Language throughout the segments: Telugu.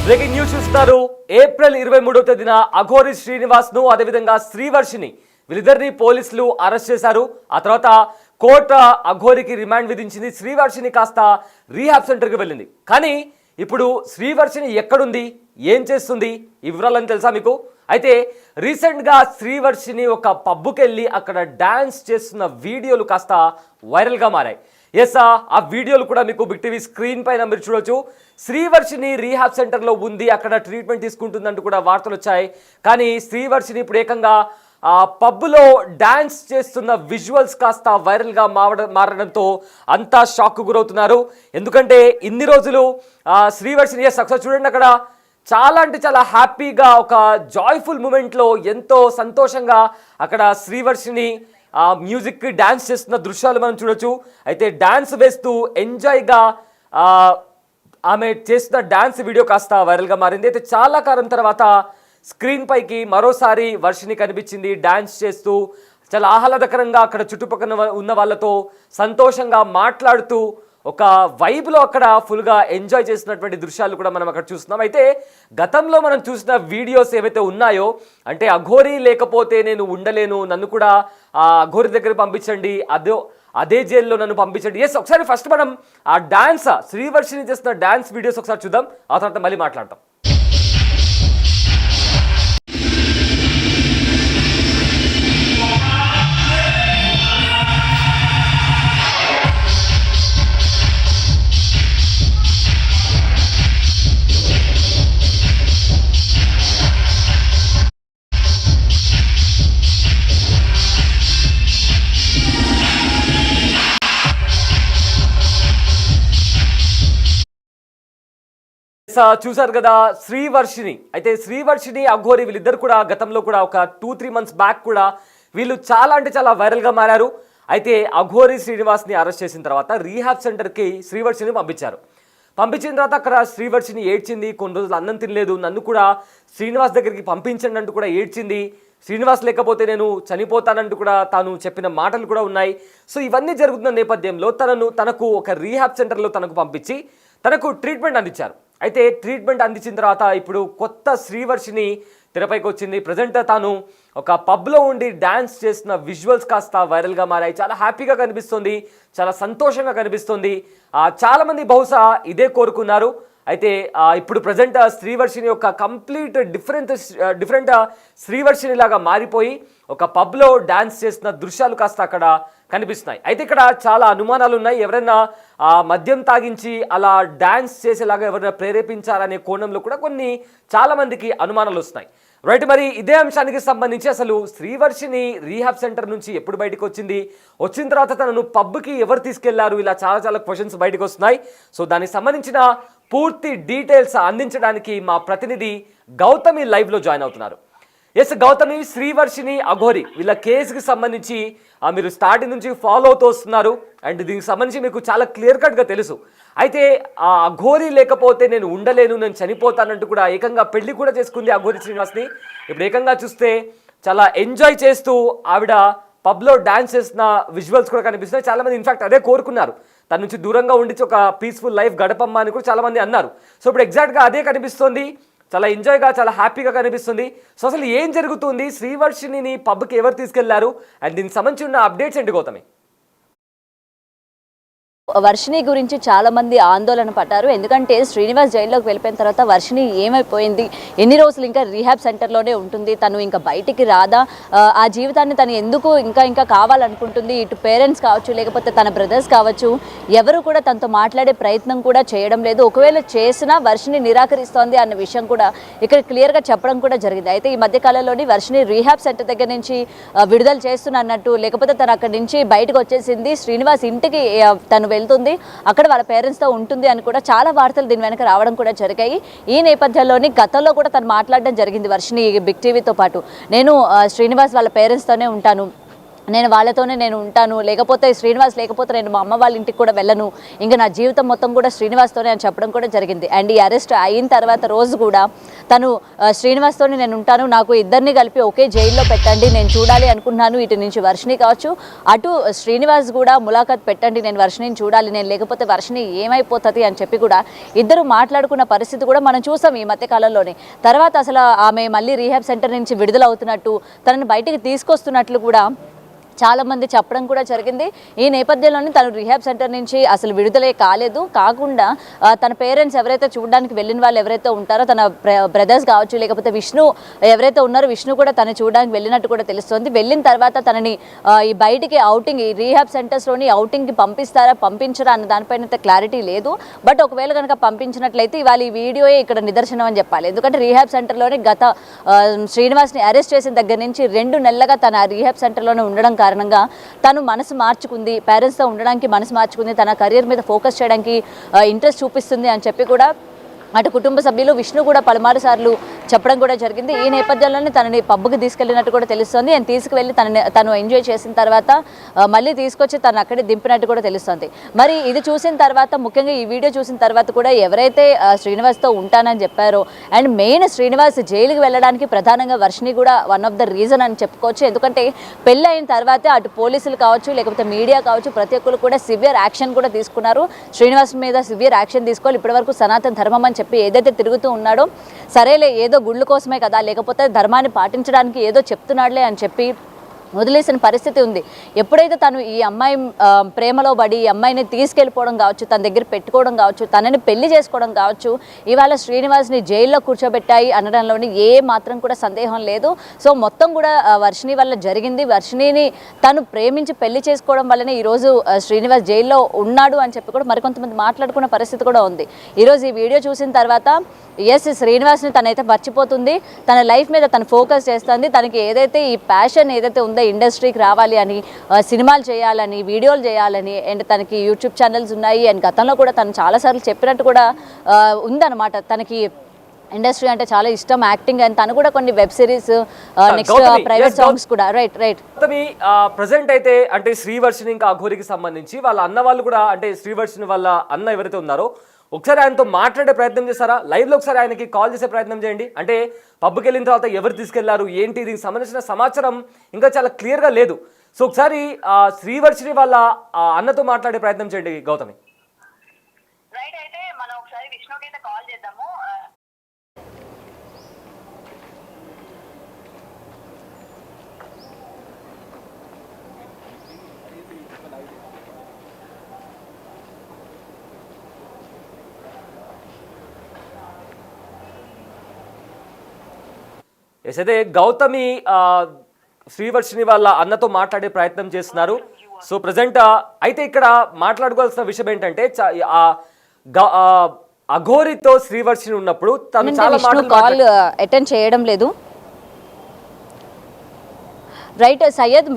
బ్రేకింగ్ న్యూస్ చూస్తున్నారు. ఏప్రిల్ 23వ తేదీన అఘోరి శ్రీనివాస్ ను అదేవిధంగా శ్రీవర్షిని వీళ్ళిద్దరిని పోలీసులు అరెస్ట్ చేశారు. ఆ తర్వాత కోర్టు అఘోరికి రిమాండ్ విధించింది. శ్రీవర్షిని కాస్త రీహాబ్ సెంటర్కి వెళ్ళింది. కానీ ఇప్పుడు శ్రీవర్షిని ఎక్కడుంది, ఏం చేస్తుంది, ఈ వివరాలని తెలుసా మీకు? అయితే రీసెంట్గా శ్రీవర్షిని ఒక పబ్కి వెళ్ళి అక్కడ డ్యాన్స్ చేస్తున్న వీడియోలు కాస్త వైరల్గా మారాయి. ఎస్, ఆ వీడియోలు కూడా మీకు బిగ్ టీవీ స్క్రీన్ పైన మీరు చూడొచ్చు. శ్రీవర్షిని రీహాబ్ సెంటర్లో ఉంది, అక్కడ ట్రీట్మెంట్ తీసుకుంటుందంటూ కూడా వార్తలు వచ్చాయి. కానీ శ్రీవర్షిని ఇప్పుడు ఏకంగా పబ్లో డ్యాన్స్ చేస్తున్న విజువల్స్ కాస్త వైరల్గా మారడంతో అంతా షాక్ గురవుతున్నారు. ఎందుకంటే ఇన్ని రోజులు శ్రీవర్షిని ఒకసారి చూడండి, అక్కడ చాలా అంటే చాలా హ్యాపీగా ఒక జాయ్ఫుల్ మూమెంట్లో ఎంతో సంతోషంగా అక్కడ శ్రీవర్షిని మ్యూజిక్ డ్యాన్స్ చేస్తున్న దృశ్యాలు మనం చూడొచ్చు. అయితే డ్యాన్స్ వేస్తూ ఎంజాయ్గా ఆమె చేస్తున్న డ్యాన్స్ వీడియో కాస్త వైరల్గా మారింది. అయితే చాలా కాలం తర్వాత స్క్రీన్ పైకి మరోసారి వర్షిని కనిపించింది డ్యాన్స్ చేస్తూ, చాలా ఆహ్లాదకరంగా అక్కడ చుట్టుపక్కల ఉన్న వాళ్ళతో సంతోషంగా మాట్లాడుతూ ఒక వైబ్లో అక్కడ ఫుల్గా ఎంజాయ్ చేసినటువంటి దృశ్యాలు కూడా మనం అక్కడ చూస్తున్నాం. అయితే గతంలో మనం చూసిన వీడియోస్ ఏవైతే ఉన్నాయో, అంటే అఘోరి లేకపోతే నేను ఉండలేను, నన్ను కూడా అఘోరి దగ్గర పంపించండి, అదే జైల్లో నన్ను పంపించండి. ఎస్, ఒకసారి ఫస్ట్ మనం ఆ డాన్స్ శ్రీవర్షిని చేస్తున్న డాన్స్ వీడియోస్ ఒకసారి చూద్దాం, ఆ తర్వాత మళ్ళీ మాట్లాడతాం. చూసారు కదా శ్రీవర్షిని. అయితే శ్రీవర్షిని అఘోరి వీళ్ళిద్దరు కూడా గతంలో కూడా ఒక 2-3 months బ్యాక్ కూడా వీళ్ళు చాలా అంటే చాలా వైరల్గా మారారు. అయితే అఘోరి శ్రీనివాస్ని అరెస్ట్ చేసిన తర్వాత రీహాబ్ సెంటర్కి శ్రీవర్షిని పంపించిన తర్వాత అక్కడ శ్రీవర్షిని ఏడ్చింది. కొన్ని రోజులు అన్నం తినలేదు, నన్ను కూడా శ్రీనివాస్ దగ్గరికి పంపించండి అంటూ కూడా ఏడ్చింది. శ్రీనివాస్ లేకపోతే నేను చనిపోతానంటూ కూడా తాను చెప్పిన మాటలు కూడా ఉన్నాయి. సో ఇవన్నీ జరుగుతున్న నేపథ్యంలో తనకు ఒక రీహాబ్ సెంటర్లో తనకు పంపించి తనకు ట్రీట్మెంట్ అందించారు. అయితే ట్రీట్మెంట్ అందించిన తర్వాత ఇప్పుడు కొత్త శ్రీవర్షిని తెరపైకి వచ్చింది. ప్రజెంట్ తాను ఒక పబ్లో ఉండి డ్యాన్స్ చేస్తున్న విజువల్స్ కాస్త వైరల్గా మారాయి. చాలా హ్యాపీగా కనిపిస్తుంది, చాలా సంతోషంగా కనిపిస్తుంది. చాలామంది బహుశా ఇదే కోరుకున్నారు. అయితే ఇప్పుడు ప్రజెంట్ శ్రీవర్షిని యొక్క కంప్లీట్ డిఫరెంట్ శ్రీవర్షిని లాగా మారిపోయి ఒక పబ్లో డ్యాన్స్ చేస్తున్న దృశ్యాలు కాస్త అక్కడ కనిపిస్తున్నాయి. అయితే ఇక్కడ చాలా అనుమానాలు ఉన్నాయి. ఎవరైనా మద్యం తాగించి అలా డ్యాన్స్ చేసేలాగా ఎవరైనా ప్రేరేపించారనే కోణంలో కూడా చాలామందికి అనుమానాలు వస్తున్నాయి. రైట్, మరి ఇదే అంశానికి సంబంధించి అసలు శ్రీవర్షిని రీహాబ్ సెంటర్ నుంచి ఎప్పుడు బయటకు వచ్చిన తర్వాత తనను పబ్కి ఎవరు తీసుకెళ్లారు, ఇలా చాలా క్వశ్చన్స్ బయటకు వస్తున్నాయి. సో దానికి సంబంధించిన పూర్తి డీటెయిల్స్ అందించడానికి మా ప్రతినిధి గౌతమి లైవ్లో జాయిన్ అవుతున్నారు. ఎస్ గౌతమి, శ్రీవర్షిని అఘోరి వీళ్ళ కేసుకి సంబంధించి మీరు స్టార్టింగ్ నుంచి ఫాలో అవుతూ వస్తున్నారు అండ్ దీనికి సంబంధించి మీకు చాలా క్లియర్ కట్గా తెలుసు. అయితే ఆ అఘోరి లేకపోతే నేను ఉండలేను, నేను చనిపోతానంటూ కూడా ఏకంగా పెళ్లి కూడా చేసుకుంది అఘోరి శ్రీనివాస్ని. ఇప్పుడు ఏకంగా చూస్తే చాలా ఎంజాయ్ చేస్తూ ఆవిడ పబ్లో డాన్స్ చేసిన విజువల్స్ కూడా కనిపిస్తున్నాయి. చాలామంది ఇన్ఫాక్ట్ అదే కోరుకున్నారు, తన నుంచి దూరంగా ఉండి ఒక పీస్ఫుల్ లైఫ్ గడపమ్మా అని కూడా చాలామంది అన్నారు. సో ఇప్పుడు ఎగ్జాక్ట్గా అదే కనిపిస్తుంది, చాలా ఎంజాయ్గా చాలా హ్యాపీగా కనిపిస్తుంది. సో అసలు ఏం జరుగుతుంది, శ్రీవర్షిని పబ్కి ఎవరు తీసుకెళ్లారు అండ్ దీనికి సంబంధించి ఉన్న అప్డేట్స్ ఏంటి గౌతమి? వర్షిని గురించి చాలా మంది ఆందోళన పడ్డారు. ఎందుకంటే శ్రీనివాస్ జైల్లోకి వెళ్ళిపోయిన తర్వాత వర్షిని ఏమైపోయింది, ఎన్ని రోజులు ఇంకా రీహాబ్ సెంటర్లోనే ఉంటుంది, తను ఇంకా బయటికి రాదా, ఆ జీవితాన్ని తను ఎందుకు ఇంకా కావాలనుకుంటుంది, ఇటు పేరెంట్స్ కావచ్చు లేకపోతే తన బ్రదర్స్ కావచ్చు ఎవరు కూడా తనతో మాట్లాడే ప్రయత్నం కూడా చేయడం లేదు. ఒకవేళ చేసినా వర్షిని నిరాకరిస్తోంది అన్న విషయం కూడా ఇక్కడ క్లియర్గా చెప్పడం కూడా జరిగింది. అయితే ఈ మధ్యకాలంలోని వర్షిని రీహాబ్ సెంటర్ దగ్గర నుంచి విడుదల చేస్తున్నట్టు, లేకపోతే తను అక్కడి నుంచి బయటకు వచ్చేసింది, శ్రీనివాస్ ఇంటికి తను వెళ్తుంది, అక్కడ వాళ్ళ పేరెంట్స్తో ఉంటుంది అని కూడా చాలా వార్తలు దీని వెనక రావడం కూడా జరిగాయి. ఈ నేపథ్యంలోని గతంలో కూడా తను మాట్లాడడం జరిగింది వర్షిని బిగ్ టీవీతో పాటు, నేను శ్రీనివాస్ వాళ్ళ పేరెంట్స్తోనే ఉంటాను, నేను వాళ్ళతోనే నేను ఉంటాను, లేకపోతే శ్రీనివాస్ లేకపోతే నేను మా అమ్మ వాళ్ళ ఇంటికి కూడా వెళ్ళను, ఇంకా నా జీవితం మొత్తం కూడా శ్రీనివాస్తోనే అని చెప్పడం కూడా జరిగింది. అండ్ ఈ అరెస్ట్ అయిన తర్వాత రోజు కూడా తను శ్రీనివాస్తోనే నేను ఉంటాను, నాకు ఇద్దరిని కలిపి ఒకే జైల్లో పెట్టండి, నేను చూడాలి అనుకుంటున్నాను, ఇటు నుంచి వర్షిని కావచ్చు అటు శ్రీనివాస్ కూడా ములాఖాత్ పెట్టండి, నేను వర్షిని చూడాలి, నేను లేకపోతే వర్షిని ఏమైపోతుంది అని చెప్పి కూడా ఇద్దరు మాట్లాడుకున్న పరిస్థితి కూడా మనం చూసాం ఈ మధ్య కాలంలోనే. తర్వాత అసలు ఆమె మళ్ళీ రీహాబ్ సెంటర్ నుంచి విడుదల అవుతున్నట్టు, తనని బయటికి తీసుకొస్తున్నట్లు కూడా చాలామంది చెప్పడం కూడా జరిగింది. ఈ నేపథ్యంలోనే తను రీహాబ్ సెంటర్ నుంచి అసలు విడుదలే కాలేదు, కాకుండా తన పేరెంట్స్ ఎవరైతే చూడడానికి వెళ్ళిన వాళ్ళు ఎవరైతే ఉంటారో తన బ్రదర్స్ కావచ్చు, లేకపోతే విష్ణు ఎవరైతే ఉన్నారో విష్ణు కూడా తను చూడడానికి వెళ్ళినట్టు కూడా తెలుస్తుంది. వెళ్ళిన తర్వాత తనని ఈ బయటికి అవుటింగ్, ఈ రీహాబ్ సెంటర్స్లోని అవుటింగ్కి పంపిస్తారా పంపించరా అన్న దానిపైన అయితే క్లారిటీ లేదు. బట్ ఒకవేళ కనుక పంపించినట్లయితే ఇవాళ ఈ వీడియోయే ఇక్కడ నిదర్శనం అని చెప్పాలి. ఎందుకంటే రీహాబ్ సెంటర్లోని గత శ్రీనివాస్ని అరెస్ట్ చేసిన దగ్గర నుంచి 2 నెలలుగా తన రీహాబ్ సెంటర్లోనే ఉండడం కారణంగా తను మనసు మార్చుకుంది, పేరెంట్స్తో ఉండడానికి మనసు మార్చుకుంది, తన కెరీర్ మీద ఫోకస్ చేయడానికి ఇంట్రెస్ట్ చూపిస్తుంది అని చెప్పి కూడా అటు కుటుంబ సభ్యులు విష్ణు కూడా పలుమారు సార్లు చెప్పడం కూడా జరిగింది. ఈ నేపథ్యంలోనే తనని పబ్కి తీసుకెళ్ళినట్టు కూడా తెలుస్తుంది. ఆయన తీసుకువెళ్ళి తను ఎంజాయ్ చేసిన తర్వాత మళ్ళీ తీసుకొచ్చి తను అక్కడే దింపినట్టు కూడా తెలుస్తుంది. మరి ఇది చూసిన తర్వాత, ముఖ్యంగా ఈ వీడియో చూసిన తర్వాత కూడా ఎవరైతే శ్రీనివాస్తో ఉంటానని చెప్పారో, అండ్ మెయిన్ శ్రీనివాస్ జైలుకి వెళ్ళడానికి ప్రధానంగా వర్షిని కూడా వన్ ఆఫ్ ద రీజన్ అని చెప్పుకోవచ్చు. ఎందుకంటే పెళ్ళి అయిన తర్వాతే అటు పోలీసులు కావచ్చు, లేకపోతే మీడియా కావచ్చు, ప్రతి ఒక్కరు కూడా సివియర్ యాక్షన్ కూడా తీసుకున్నారు. శ్రీనివాస్ మీద సివియర్ యాక్షన్ తీసుకోవాలి, ఇప్పటివరకు సనాతన ధర్మం అని చెప్పి ఏదైతే తిరుగుతూ ఉన్నాడో, సరేలే ఏదో గుళ్ళు కోసమే కదా, లేకపోతే ధర్మాన్ని పాటించడానికి ఏదో చెప్తున్నాడులే అని చెప్పి వదిలేసిన పరిస్థితి ఉంది. ఎప్పుడైతే తను ఈ అమ్మాయి ప్రేమలో పడి ఈ అమ్మాయిని తీసుకెళ్ళిపోవడం కావచ్చు, తన దగ్గర పెట్టుకోవడం కావచ్చు, తనని పెళ్లి చేసుకోవడం కావచ్చు, ఇవాళ శ్రీనివాస్ని జైల్లో కూర్చోబెట్టాయి అనడంలోని ఏ మాత్రం కూడా సందేహం లేదు. సో మొత్తం కూడా వర్షిని వల్ల జరిగింది. వర్షినిని తను ప్రేమించి పెళ్లి చేసుకోవడం వల్లనే ఈరోజు శ్రీనివాస్ జైల్లో ఉన్నాడు అని చెప్పి కూడా మరికొంతమంది మాట్లాడుకున్న పరిస్థితి కూడా ఉంది. ఈరోజు ఈ వీడియో చూసిన తర్వాత శ్రీనివాస్ని తనైతే మర్చిపోతుంది, తన లైఫ్ మీద తను ఫోకస్ చేస్తుంది. తనకి ఏదైతే ఈ ప్యాషన్ ఏదైతే ఉందో ఇండస్ట్రీకి రావాలి అని, సినిమాలు చేయాలని, వీడియోలు చేయాలని, అండ్ తనకి యూట్యూబ్ ఛానల్స్ ఉన్నాయి. అండ్ గతంలో కూడా తను చాలాసార్లు చెప్పినట్టు కూడా ఉందన్నమాట. తనకి ఇండస్ట్రీ అంటే చాలా ఇష్టం, యాక్టింగ్, అండ్ తను కూడా కొన్ని web series, next private songs కూడా. రైట్ ప్రజెంట్ అయితే అంటే శ్రీవర్షిని ఇంకా అఘోరికి సంబంధించి వాళ్ళ అన్న వాళ్ళు కూడా, అంటే శ్రీవర్షిని వాళ్ళ అన్న ఎవరైతే ఉన్నారో ఒకసారి ఆయనతో మాట్లాడే ప్రయత్నం చేస్తారా? లైవ్లో ఒకసారి ఆయనకి కాల్ చేసే ప్రయత్నం చేయండి. అంటే పబ్కి వెళ్ళిన తర్వాత ఎవరు తీసుకెళ్లారు ఏంటి, దీనికి సంబంధించిన సమాచారం ఇంకా చాలా క్లియర్గా లేదు. సో ఒకసారి శ్రీవర్షిని వాళ్ళ అన్నతో మాట్లాడే ప్రయత్నం చేయండి గౌతమి. రైట్, అయితే మనం ఒకసారి విష్ణుకి అయితే కాల్ చేద్దాము. అయితే గౌతమి శ్రీవర్షిని వాళ్ళ అన్నతో మాట్లాడే ప్రయత్నం చేస్తున్నారు. సో ప్రజెంట్ అయితే ఇక్కడ మాట్లాడుకోవాల్సిన విషయం ఏంటంటే అఘోరితో శ్రీవర్షిని ఉన్నప్పుడు తను చాలా కాల్ అటెండ్ చేయడం లేదు. రైట్, సయ్యద్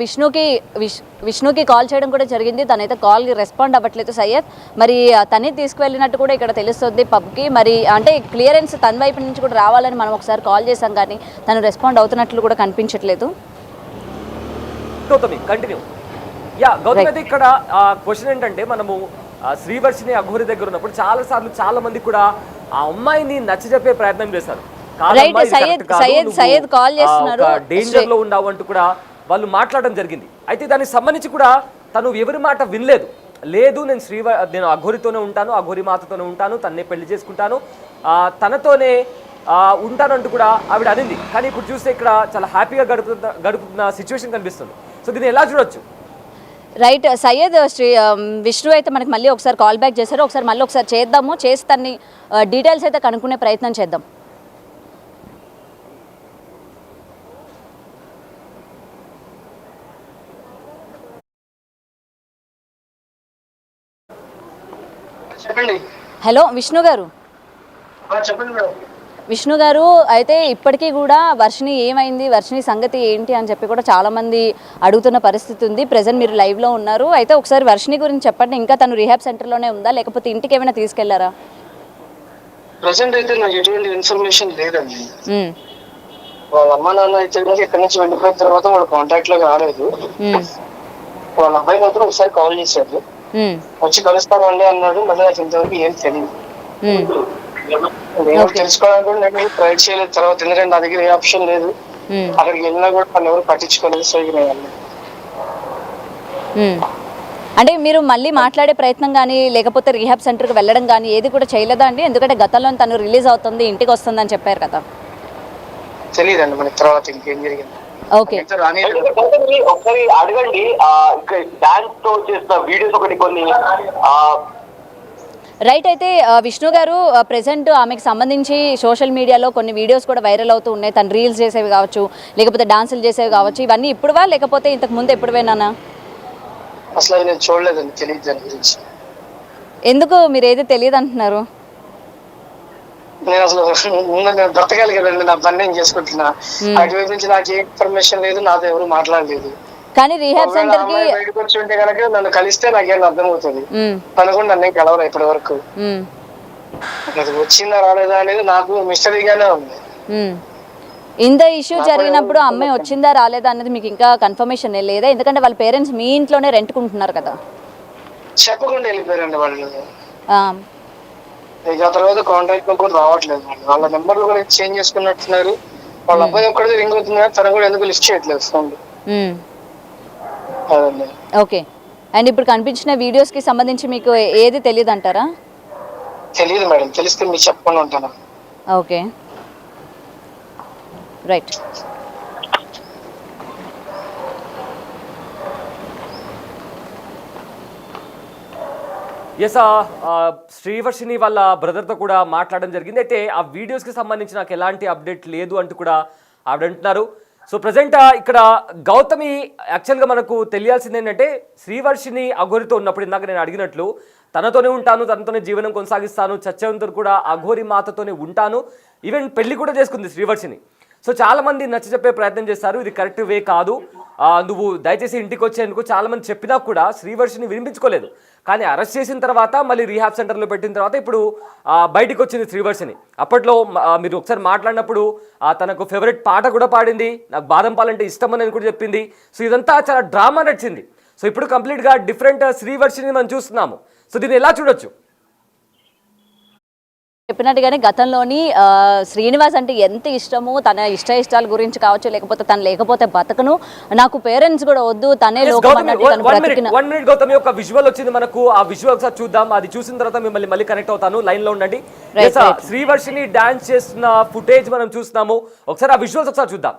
విష్ణుకి కాల్ చేయడం కూడా జరిగింది, తనైతే కాల్కి రెస్పాండ్ అవ్వట్లేదు సయ్యద్. మరి తనే తీసుకువెళ్ళినట్టు కూడా ఇక్కడ తెలుస్తుంది పబ్కి. మరి అంటే క్లియరెన్స్ తన వైపు నుంచి కూడా రావాలని మనం ఒకసారి కాల్ చేసాం, కానీ తను రెస్పాండ్ అవుతున్నట్లు కూడా కనిపించట్లేదు. గౌతమి కంటిన్యూ. గౌతమి అయితే ఇక్కడ క్వశ్చన్ ఏంటంటే, మనము శ్రీవర్షిని అఘోరి దగ్గర ఉన్నప్పుడు చాలా సార్లు చాలా మంది కూడా ఆ అమ్మాయిని నచ్చజెప్పే ప్రయత్నం చేశారు. డేంజర్ లో ఉన్నావు అంటూ కూడా వాళ్ళు మాట్లాడడం జరిగింది. అయితే దానికి సంబంధించి కూడా తను ఎవరి మాట వినలేదు. లేదు, నేను అఘోరితోనే ఉంటాను, అఘోరి మాతతోనే ఉంటాను, తన్నే పెళ్లి చేసుకుంటాను, తనతోనే ఉంటానంటూ కూడా ఆవిడ అనింది. కానీ ఇప్పుడు చూస్తే ఇక్కడ చాలా హ్యాపీగా గడుపుతున్న సిచ్యువేషన్ కనిపిస్తుంది. సో దీన్ని ఎలా చూడొచ్చు? రైట్, సయ్యద్ విష్ణు అయితే మనకి మళ్ళీ ఒకసారి కాల్ బ్యాక్ చేశారు. ఒకసారి మళ్ళీ ఒకసారి చేద్దాము, చేసి తన్ని డీటెయిల్స్ అయితే కనుక్కునే ప్రయత్నం చేద్దాం. హలో విష్ణు గారు. విష్ణు గారు, అయితే ఇప్పటికీ కూడా వర్షిని ఏమైంది, వర్షిని సంగతి ఏంటి అని చెప్పి కూడా చాలామంది అడుగుతున్న పరిస్థితి ఉంది. ప్రెజెంట్ మీరు లైవ్లో ఉన్నారు. అయితే ఒకసారి వర్షిని గురించి చెప్పండి. ఇంకా తను రీహాబ్ సెంటర్లోనే ఉందా, లేకపోతే ఇంటికి ఏమైనా తీసుకెళ్లారా? ప్రెజెంట్ అయితే నాకు ఎటువంటి ఇన్ఫర్మేషన్ లేదండి. వాళ్ళ అమ్మ నాన్న అయితే ఇక్కడి నుంచి వెళ్ళిపోయిన తర్వాత వాళ్ళ కాంటాక్ట్ లోకి రాలేదు. వాళ్ళ అబ్బాయి మాత్రం ఒకసారి కాల్ చేశాడు, వచ్చి కలుస్తామండి అన్నాడు. మళ్ళీ నాకు ఇంతవరకు ఏం తెలియదు. నేను తెలుసుకోవడానికి కూడా నేను ట్రై చేయలేదు తర్వాత, ఎందుకంటే నా దగ్గర ఏ ఆప్షన్ లేదు. అక్కడికి వెళ్ళినా కూడా వాళ్ళు ఎవరు పట్టించుకోలేదు. సో ఇక నేను అంటే మీరు మళ్ళీ మాట్లాడే ప్రయత్నం కానీ లేకపోతే రీహాబ్ సెంటర్కి వెళ్ళడం కానీ ఏది కూడా చేయలేదా అండి? ఎందుకంటే గతంలో తను రిలీజ్ అవుతుంది, ఇంటికి వస్తుంది అని చెప్పారు కదా. తెలియదండి మనకి తర్వాత ఇంకేం జరిగింది. ఓకే, ఒకసారి అడగండి. డాన్స్ తో చేసిన వీడియోస్ ఒకటి కొన్ని రైట్. అయితే విష్ణు గారు ప్రెసెంట్ ఆమెకు సంబంధించి సోషల్ మీడియాలో కొన్ని వీడియోస్ కూడా వైరల్ అవుతూ ఉన్నాయి. తను రీల్స్ చేసేవి కావచ్చు, లేకపోతే డాన్సులు చేసేవి కావచ్చు. ఇవన్నీ ఇప్పుడువా లేకపోతే ఇంతకు ముందు ఎప్పుడువేనా? అసలు నేను చూడలేదండి, తెలియదు దాని గురించి. ఎందుకు మీరు ఏది తెలియదు అంటున్నారు? నేను అసలు నేను బ్రతకాలి కదండి, నా పని నేను చేసుకుంటున్నా. అటువైపు నుంచి నాకు ఏ ఇన్ఫర్మేషన్ లేదు, నాతో ఎవరు మాట్లాడలేదు. కానీ రీహాబ్ సెంటర్ కి బయటకు వచ్చి ఉంటే కనుక నన్ను కలిస్తే నాకేం అర్థమవుతుంది. తను కూడా నన్ను కలవరా ఇప్పటి వరకు. అది వచ్చిందా రాలేదా అనేది నాకు మిస్టరీగానే ఉంది. ఇంత ఇష్యూ జరిగినప్పుడు అమ్మాయి వచ్చిందా రాలేదా అనేది మీకు ఇంకా కన్ఫర్మేషన్ లేదా? ఎందుకంటే వాళ్ళ పేరెంట్స్ మీ ఇంట్లోనే రెంట్కుంటున్నారు కదా. చెప్పకుండా వెళ్ళిపోయారండి వాళ్ళు. ఇక తర్వాత కాంటాక్ట్ లో కూడా రావట్లేదు. వాళ్ళ నెంబర్లు కూడా చేంజ్ చేసుకున్నట్టున్నారు. వాళ్ళ అబ్బాయి ఒక్కడే రింగ్ అవుతుంది కానీ తను కూడా ఎందుకు లిస్ట్ చేయట్లేదు ఫోన్. ఓకే. అండ్ ఇప్పుడు కనిపించిన వీడియోస్ కి సంబంధించి మీకు ఏది తెలియదు అంటారా? తెలియదు మేడం, తెలిస్తే మీకు చెప్పకుండా ఉంటాను. Okay, right. ఎస్, శ్రీవర్షిని వాళ్ళ బ్రదర్తో కూడా మాట్లాడడం జరిగింది. అయితే ఆ వీడియోస్కి సంబంధించి నాకు ఎలాంటి అప్డేట్ లేదు అంటూ కూడా ఆవిడ అంటున్నారు. సో ప్రజెంట్ ఇక్కడ గౌతమి యాక్చువల్గా మనకు తెలియాల్సింది ఏంటంటే శ్రీవర్షిని అఘోరితో ఉన్నప్పుడు ఇందాక నేను అడిగినట్లు తనతోనే ఉంటాను, తనతోనే జీవనం కొనసాగిస్తాను, చచ్చేంతకు కూడా అఘోరి మాతతోనే ఉంటాను, ఈవెన్ పెళ్లి కూడా చేసుకుంది శ్రీవర్షిని. సో చాలామంది నచ్చ చెప్పే ప్రయత్నం చేస్తారు, ఇది కరెక్ట్ వే కాదు, నువ్వు దయచేసి ఇంటికి వచ్చేందుకు చాలామంది చెప్పినా కూడా శ్రీవర్షిని వినిపించుకోలేదు. కానీ అరెస్ట్ చేసిన తర్వాత మళ్ళీ రీహాబ్ సెంటర్లో పెట్టిన తర్వాత ఇప్పుడు బయటికి వచ్చింది శ్రీవర్షిని. అప్పట్లో మీరు ఒకసారి మాట్లాడినప్పుడు తనకు ఫేవరెట్ పాట కూడా పాడింది, నాకు బాదం పాలంటే ఇష్టం అని కూడా చెప్పింది. సో ఇదంతా చాలా డ్రామా నడిచింది. సో ఇప్పుడు కంప్లీట్గా డిఫరెంట్ శ్రీవర్షిని మనం చూస్తున్నాము. సో దీన్ని ఎలా చూడొచ్చు? చెప్పినట్టుగానే గతంలోని శ్రీనివాస్ అంటే ఎంత ఇష్టమో, తన ఇష్టాల గురించి కావచ్చు, లేకపోతే తను లేకపోతే బతకను, నాకు పేరెంట్స్ కూడా వద్దు, తనే లోకం అన్నట్టు తను బ్రతికిన. 1 minute గౌతమి, ఒక విజువల్ వచ్చింది మనకు, ఆ విజువల్ ఒకసారి చూద్దాం. అది చూసిన తర్వాత మిమ్మల్ని మళ్ళీ కనెక్ట్ అవుతాను, లైన్ లో ఉండండి. శ్రీవర్షిని డాన్స్ చేస్తున్న ఫుటేజ్ మనం చూస్తున్నాము, ఒకసారి ఆ విజువల్స్ ఒకసారి చూద్దాం.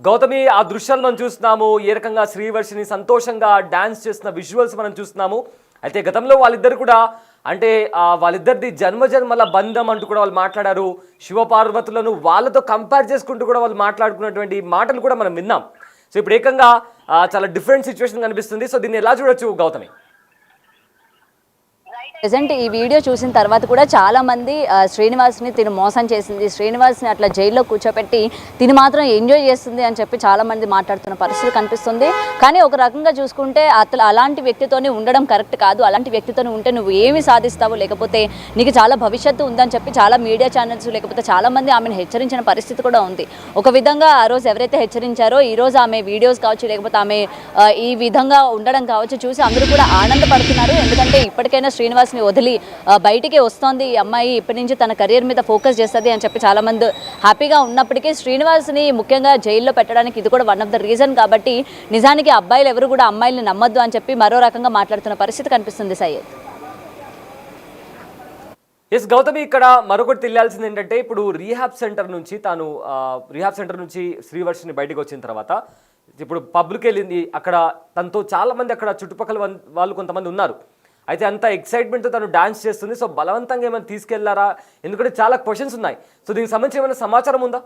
గౌతమి, ఆ దృశ్యాలు మనం చూస్తున్నాము. ఏ రకంగా శ్రీవర్షిని సంతోషంగా డాన్స్ చేస్తున్న విజువల్స్ మనం చూస్తున్నాము. అయితే గతంలో వాళ్ళిద్దరు కూడా అంటే వాళ్ళిద్దరిది జన్మజన్మల బంధం అంటూ కూడా వాళ్ళు మాట్లాడారు. శివపార్వతులను వాళ్ళతో కంపేర్ చేసుకుంటూ కూడా వాళ్ళు మాట్లాడుకున్నటువంటి మాటలు కూడా మనం విన్నాం. సో ఇప్పుడు ఏకంగా చాలా డిఫరెంట్ సిచ్యువేషన్ కనిపిస్తుంది. సో దీన్ని ఎలా చూడొచ్చు గౌతమి? ప్రెజెంట్ ఈ వీడియో చూసిన తర్వాత కూడా చాలామంది శ్రీనివాస్ని తిను మోసం చేసింది, శ్రీనివాస్ని అట్లా జైల్లో కూర్చోపెట్టి తిని మాత్రం ఎంజాయ్ చేస్తుంది అని చెప్పి చాలామంది మాట్లాడుతున్న పరిస్థితి కనిపిస్తుంది. కానీ ఒక రకంగా చూసుకుంటే అసలు అలాంటి వ్యక్తితోనే ఉండడం కరెక్ట్ కాదు. అలాంటి వ్యక్తితోనే ఉంటే నువ్వు ఏమి సాధిస్తావు, లేకపోతే నీకు చాలా భవిష్యత్తు ఉందని చెప్పి చాలా మీడియా ఛానల్స్ లేకపోతే చాలామంది ఆమెను హెచ్చరించిన పరిస్థితి కూడా ఉంది. ఒక విధంగా ఆ రోజు ఎవరైతే హెచ్చరించారో ఈరోజు ఆమె వీడియోస్ కావచ్చు, లేకపోతే ఆమె ఈ విధంగా ఉండడం కావచ్చు చూసి అందరూ కూడా ఆనందపడుతున్నారు. ఎందుకంటే ఇప్పటికైనా శ్రీనివాస్ వదిలి బయటికి వస్తోంది ఈ అమ్మాయి, ఇప్పటి నుంచి తన కెరీర్ మీద ఫోకస్ చేస్తుంది అని చెప్పి చాలా మంది హ్యాపీగా ఉన్నప్పటికీ శ్రీనివాస్ని ముఖ్యంగా జైల్లో పెట్టడానికి ఇది కూడా వన్ ఆఫ్ ద రీజన్. కాబట్టి నిజానికి అబ్బాయిలు ఎవరు కూడా అమ్మాయిల్ని నమ్మొద్దు అని చెప్పి మరో రకంగా మాట్లాడుతున్న పరిస్థితి కనిపిస్తుంది. సయ్యద్. ఎస్ గౌతమి, ఇక్కడ మరొకటి తెలియాల్సింది ఏంటంటే ఇప్పుడు రీహాబ్ సెంటర్ నుంచి శ్రీవర్షిని బయటకు వచ్చిన తర్వాత ఇప్పుడు పబ్లిక్ వెళ్ళింది. అక్కడ తనతో చాలామంది అక్కడ చుట్టుపక్కల వాళ్ళు కొంతమంది ఉన్నారు. అయితే అంత ఎక్సైట్మెంట్తో తను డాన్స్ చేస్తుంది. సో బలవంతంగా ఏమైనా తీసుకెళ్లారా? ఎందుకంటే చాలా క్వశ్చన్స్ ఉన్నాయి. సో దీనికి సంబంధించి ఏమైనా సమాచారం ఉందా?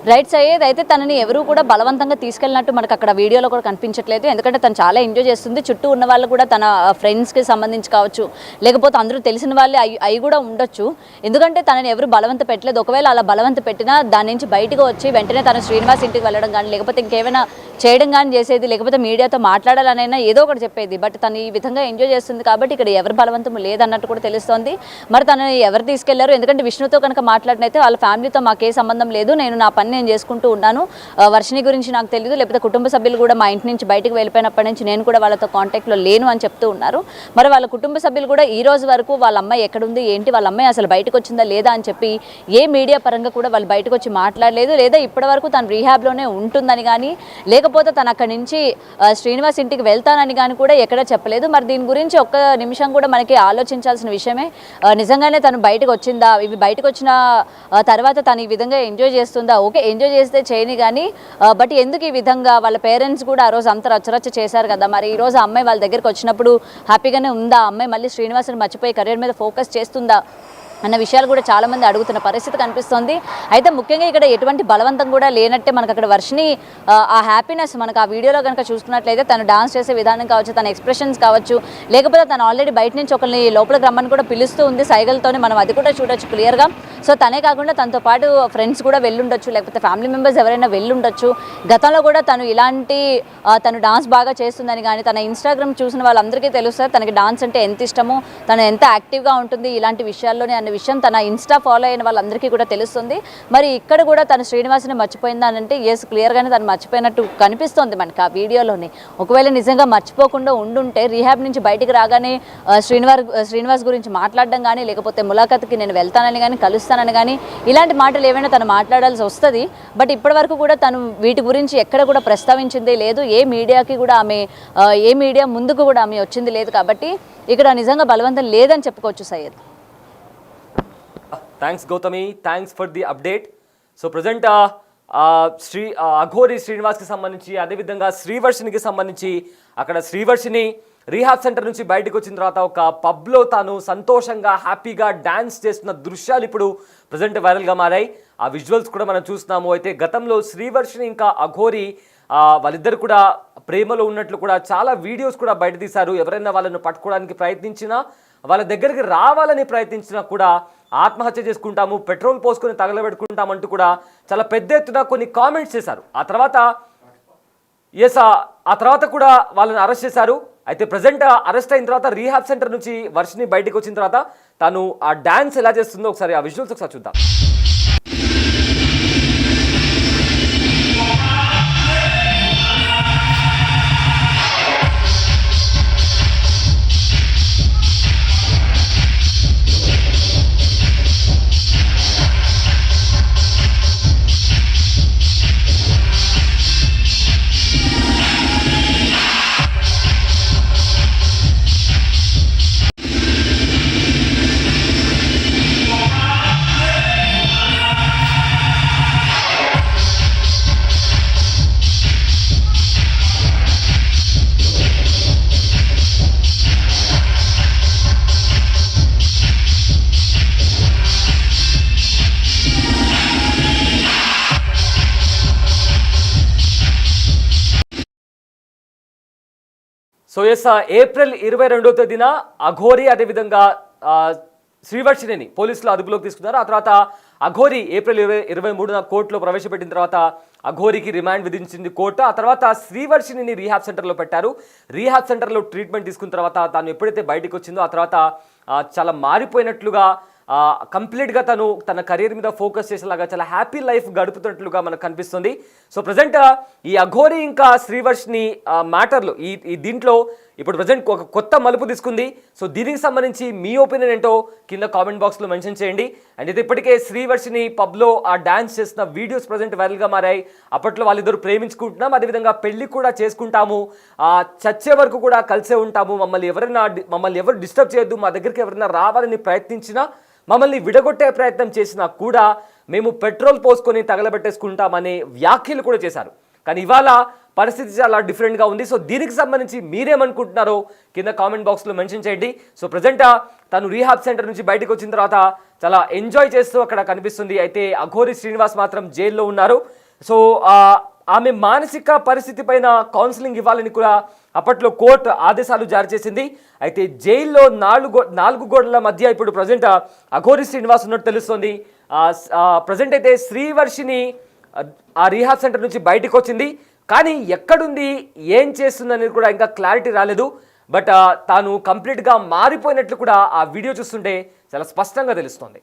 రైట్ సయ్యద్. అయితే తనని ఎవరు కూడా బలవంతంగా తీసుకెళ్ళినట్టు మనకు అక్కడ వీడియోలో కూడా కనిపించట్లేదు. ఎందుకంటే తను చాలా ఎంజాయ్ చేస్తుంది. చుట్టూ ఉన్న వాళ్ళు కూడా తన ఫ్రెండ్స్కి సంబంధించి కావచ్చు, లేకపోతే అందరూ తెలిసిన వాళ్ళే అవి కూడా ఉండొచ్చు. ఎందుకంటే తనని ఎవరు బలవంత పెట్టలేదు. ఒకవేళ అలా బలవంత పెట్టినా దాని నుంచి బయటకు వచ్చి వెంటనే తన శ్రీనివాస్ ఇంటికి వెళ్ళడం కానీ, లేకపోతే ఇంకేమైనా చేయడం కానీ చేసేది, లేకపోతే మీడియాతో మాట్లాడాలనైనా ఏదో ఒకటి చెప్పేది. బట్ తను ఈ విధంగా ఎంజాయ్ చేస్తుంది కాబట్టి ఇక్కడ ఎవరు బలవంతం లేదన్నట్టు కూడా తెలుస్తోంది. మరి తనని ఎవరు తీసుకెళ్లారు? ఎందుకంటే విష్ణుతో కనుక మాట్లాడినైతే వాళ్ళ ఫ్యామిలీతో మాకే సంబంధం లేదు, నా పని నేను చేసుకుంటూ ఉన్నాను, వర్షిని గురించి నాకు తెలియదు, లేకపోతే కుటుంబ సభ్యులు కూడా మా ఇంటి నుంచి బయటకు వెళ్ళిపోయినప్పటి నుంచి నేను కూడా వాళ్ళతో కాంటాక్ట్లో లేను అని చెప్తూ ఉన్నారు. మరి వాళ్ళ కుటుంబ సభ్యులు కూడా ఈ రోజు వరకు వాళ్ళ అమ్మాయి ఎక్కడుంది ఏంటి, వాళ్ళ అమ్మాయి అసలు బయటకు వచ్చిందా లేదా అని చెప్పి ఏ మీడియా పరంగా కూడా వాళ్ళు బయటకు వచ్చి మాట్లాడలేదు. లేదా ఇప్పటివరకు తను రీహాబ్లోనే ఉంటుందని కానీ, లేకపోతే తను అక్కడి నుంచి శ్రీనివాస్ ఇంటికి వెళ్తానని కానీ కూడా ఎక్కడా చెప్పలేదు. మరి దీని గురించి ఒక్క నిమిషం కూడా మనకి ఆలోచించాల్సిన విషయమే. నిజంగానే తను బయటకు వచ్చిందా, ఇవి బయటకు వచ్చిన తర్వాత తను ఈ విధంగా ఎంజాయ్ చేస్తుందా? ఓకే, ఎంజాయ్ చేస్తే చేయని కానీ బట్ ఎందుకు ఈ విధంగా వాళ్ళ పేరెంట్స్ కూడా ఆ రోజు అంత రచ్చరచ్చ చేశారు కదా. మరి ఈ రోజు అమ్మాయి వాళ్ళ దగ్గరికి వచ్చినప్పుడు హ్యాపీగానే ఉందా? అమ్మాయి మళ్ళీ శ్రీనివాస్ని మర్చిపోయి కెరీర్ మీద ఫోకస్ చేస్తుందా అన్న విషయాలు కూడా చాలామంది అడుగుతున్న పరిస్థితి కనిపిస్తుంది. అయితే ముఖ్యంగా ఇక్కడ ఎటువంటి బలవంతం కూడా లేనట్టే మనకు అక్కడ వర్షిని ఆ హ్యాపీనెస్ మనకు ఆ వీడియోలో కనుక చూసుకున్నట్లయితే తను డాన్స్ చేసే విధానం కావచ్చు, తన ఎక్స్ప్రెషన్స్ కావచ్చు, లేకపోతే తను ఆల్రెడీ బయట నుంచి ఒకరిని లోపలికి రమ్మని కూడా పిలుస్తూ ఉంది సైగలతోనే, మనం అది కూడా చూడొచ్చు క్లియర్గా. సో తనే కాకుండా తనతో పాటు ఫ్రెండ్స్ కూడా వెళ్ళుండొచ్చు, లేకపోతే ఫ్యామిలీ మెంబర్స్ ఎవరైనా వెళ్ళుండొచ్చు. గతంలో కూడా తను ఇలాంటి తను డాన్స్ బాగా చేస్తుందని కానీ, తన ఇన్స్టాగ్రామ్ చూసిన వాళ్ళందరికీ తెలుస్తుంది తనకి డాన్స్ అంటే ఎంత ఇష్టమో, తను ఎంత యాక్టివ్గా ఉంటుంది ఇలాంటి విషయాల్లోనే అన్న విషయం తన ఇన్స్టా ఫాలో అయిన వాళ్ళందరికీ కూడా తెలుస్తుంది. మరి ఇక్కడ కూడా తను శ్రీనివాస్ని మర్చిపోయిందని అంటే ఎస్, క్లియర్గానే తను మర్చిపోయినట్టు కనిపిస్తోంది మనకి ఆ వీడియోలోనే. ఒకవేళ నిజంగా మర్చిపోకుండా ఉండుంటే రీహాబ్ నుంచి బయటికి రాగానే శ్రీనివాస్ గురించి మాట్లాడడం కానీ, లేకపోతే ములాఖత్కి నేను వెళ్తానని కానీ, కలుస్తానని కానీ ఇలాంటి మాటలు ఏమైనా తను మాట్లాడాల్సి వస్తుంది. బట్ ఇప్పటివరకు కూడా తను వీటి గురించి ఎక్కడ కూడా ప్రస్తావించిందే లేదు. ఏ మీడియా ముందుకు కూడా ఆమె వచ్చింది లేదు. కాబట్టి ఇక్కడ నిజంగా బలవంతం లేదని చెప్పుకోవచ్చు Syed. Thanks Gautami, thanks for the update. So present Aghori శ్రీనివాస్కి సంబంధించి, అదేవిధంగా శ్రీవర్షినికి సంబంధించి అక్కడ శ్రీవర్షిని రీహాబ్ సెంటర్ నుంచి బయటకు వచ్చిన తర్వాత ఒక పబ్లో తాను సంతోషంగా హ్యాపీగా డ్యాన్స్ చేస్తున్న దృశ్యాలు ఇప్పుడు ప్రజెంట్ వైరల్గా మారాయి. ఆ విజువల్స్ కూడా మనం చూస్తున్నాము. అయితే గతంలో శ్రీవర్షిని ఇంకా అఘోరి వాళ్ళిద్దరు కూడా ప్రేమలో ఉన్నట్లు కూడా చాలా వీడియోస్ కూడా బయట తీశారు. ఎవరైనా వాళ్ళను పట్టుకోవడానికి ప్రయత్నించినా, వాళ్ళ దగ్గరికి రావాలని ప్రయత్నించినా కూడా ఆత్మహత్య చేసుకుంటాము, పెట్రోల్ పోసుకొని తగలబెట్టుకుంటామంటూ కూడా చాలా పెద్ద ఎత్తున కొన్ని కామెంట్స్ చేశారు. ఆ తర్వాత కూడా వాళ్ళని అరెస్ట్ చేశారు. అయితే ప్రజెంట్ అరెస్ట్ అయిన తర్వాత రీహాబ్ సెంటర్ నుంచి వర్షిని బయటకు వచ్చిన తర్వాత తను ఆ డాన్స్ ఎలా చేస్తుందో ఒకసారి ఆ విజువల్స్ ఒకసారి చూద్దాం. సో ఎస్ ఏప్రిల్ 22వ తేదీన అఘోరి అదేవిధంగా శ్రీవర్షిణిని పోలీసులు అదుపులోకి తీసుకున్నారు. ఆ తర్వాత అఘోరి ఏప్రిల్ 23న కోర్టులో ప్రవేశపెట్టిన తర్వాత అఘోరికి రిమాండ్ విధించింది కోర్టు. ఆ తర్వాత శ్రీవర్షిణిని రీహాబ్ సెంటర్లో పెట్టారు. రీహాబ్ సెంటర్లో ట్రీట్మెంట్ తీసుకున్న తర్వాత తాను ఎప్పుడైతే బయటకు వచ్చిందో ఆ తర్వాత చాలా మారిపోయినట్లుగా కంప్లీట్గా తన కెరీర్ మీద ఫోకస్ చేసేలాగా చాలా హ్యాపీ లైఫ్ గడుపుతున్నట్లుగా మనకు కనిపిస్తుంది. సో ప్రజెంట్ ఈ అఘోరి ఇంకా శ్రీవర్షిణి మ్యాటర్లు ఈ దీంట్లో ఇప్పుడు ప్రజెంట్ ఒక కొత్త మలుపు తీసుకుంది. సో దీనికి సంబంధించి మీ ఒపీనియన్ ఏంటో కింద కామెంట్ బాక్స్లో మెన్షన్ చేయండి. అండ్ ఇది ఇప్పటికే శ్రీవర్షిణి పబ్లో ఆ డాన్స్ చేసిన వీడియోస్ ప్రజెంట్ వైరల్గా మారాయి. అప్పట్లో వాళ్ళిద్దరు ప్రేమించుకుంటున్నాం, అదేవిధంగా పెళ్లి కూడా చేసుకుంటాము, చచ్చే వరకు కూడా కలిసే ఉంటాము, మమ్మల్ని ఎవరు డిస్టర్బ్ చేయొద్దు, మా దగ్గరికి ఎవరైనా రావాలని ప్రయత్నించినా మమ్మల్ని విడగొట్టే ప్రయత్నం చేసినా కూడా మేము పెట్రోల్ పోసుకొని తగలబెట్టేసుకుంటామనే వ్యాఖ్యలు కూడా చేశారు. కానీ ఇవాళ పరిస్థితి చాలా డిఫరెంట్గా ఉంది. సో దీనికి సంబంధించి మీరేమనుకుంటున్నారో కింద కామెంట్ బాక్స్లో మెన్షన్ చేయండి. సో ప్రజెంట్ తను రీహాబ్ సెంటర్ నుంచి బయటకు వచ్చిన తర్వాత చాలా ఎంజాయ్ చేస్తూ అక్కడ కనిపిస్తుంది. అయితే అఘోరి శ్రీనివాస్ మాత్రం జైల్లో ఉన్నారు. సో ఆమె మానసిక పరిస్థితి పైన కౌన్సిలింగ్ ఇవ్వాలని కూడా అప్పట్లో కోర్టు ఆదేశాలు జారీ చేసింది. అయితే జైల్లో నాలుగు గోడల మధ్య ఇప్పుడు ప్రజెంట్ అఘోరి శ్రీనివాస్ ఉన్నట్టు తెలుస్తుంది. ప్రజెంట్ అయితే శ్రీవర్షిని ఆ రీహాబ్ సెంటర్ నుంచి బయటకు వచ్చింది, కానీ ఎక్కడుంది ఏం చేస్తుంది అనేది కూడా ఇంకా క్లారిటీ రాలేదు. బట్ తాను కంప్లీట్గా మారిపోయినట్లు కూడా ఆ వీడియో చూస్తుంటే చాలా స్పష్టంగా తెలుస్తుంది.